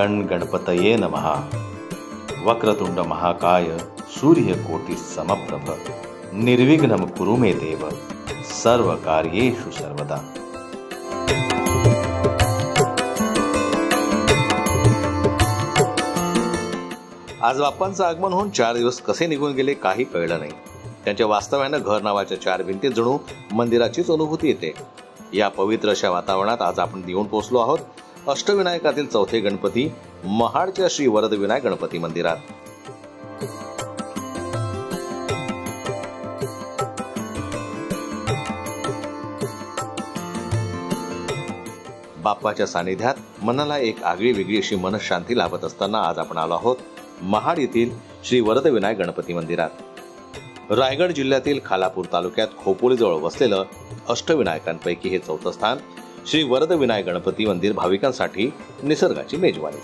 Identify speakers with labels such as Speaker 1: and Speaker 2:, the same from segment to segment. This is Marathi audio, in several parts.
Speaker 1: गण गणपतये नमः। वक्रतुंड महाकाय सूर्यकोटि समप्रभ निर्विघ्नं कुरु मे देव सर्व कार्येषु सर्वदा। आज बाप्पांचं आगमन होऊन 4 दिवस कसे निघून गेले काही कळलं नाही। त्यांच्या वास्तव्यानं घर नावाच्या 4 भिंतीत जणू मंदिराचीच अनुभूती येते। या पवित्र अशा वातावरणात आज आपण येऊन पोहोचलो आहोत अष्टविनायकातील चौथे गणपती महाडच्या श्री वरदविनायक गणपती मंदिरात। बाप्पाच्या सानिध्यात मनाला एक आगळी वेगळी अशी मनशांती लाभत असताना आज आपण आलो आहोत महाड येथील श्री वरदविनायक गणपती मंदिरात। रायगड जिल्ह्यातील खालापूर तालुक्यात खोपोलीजवळ वसलेलं अष्टविनायकांपैकी हे चौथं स्थान श्री वरदविनायक गणपती मंदिर भाविकांसाठी निसर्गाची मेजवानी।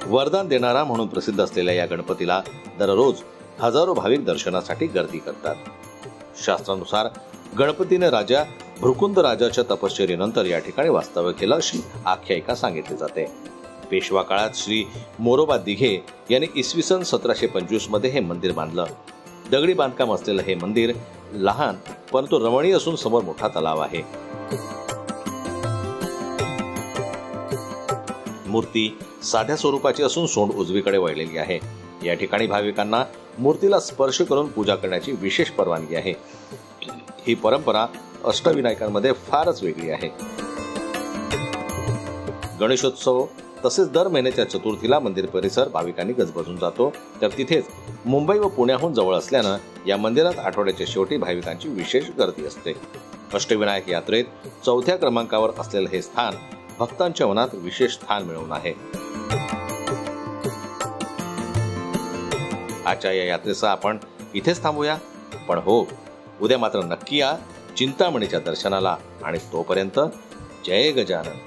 Speaker 1: वरदान देणारा म्हणून प्रसिद्ध असलेल्या या गणपतीला दररोज हजारो भाविक दर्शनासाठी गर्दी करतात। शास्त्रानुसार गणपतीने राजा भृकुंद राजाच्या तपश्चर्येनंतर या ठिकाणी वास्तव्य केलं अशी आख्यायिका सांगितली जाते। पेशवा काळात श्री मोरोबा दिघे यांनी इसवी सन 1725 मध्ये हे मंदिर बांधलं। दगडी बांधकाम असलेलं हे मंदिर लहान परंतु रमणीय असून समोर मोठा तलाव आहे। मूर्ती साध्या स्वरूपाची असून सोंड उजवीकडे वळलेली आहे। या ठिकाणी भाविकांना मूर्तीला स्पर्श करून पूजा करण्याची विशेष परवानगी आहे। ही परंपरा अष्टविनायकांमध्ये फारच वेगळी आहे। गणेशोत्सव तसेच दर महिन्याच्या चतुर्थीला मंदिर परिसर भाविकांनी गजबजून जातो, तर तिथेच मुंबई व पुण्याहून जवळ असल्यानं या मंदिरात आठवड्याच्या शेवटी भाविकांची विशेष गर्दी असते। अष्टविनायक यात्रेत 4थ्या क्रमांकावर असलेलं हे स्थान भक्तांच्या मनात विशेष स्थान मिळवून आहे। आजच्या या यात्रेचा आपण इथेच थांबूया, पण हो उद्या मात्र नक्की या चिंतामणीच्या दर्शनाला। आणि तोपर्यंत जय गजानन।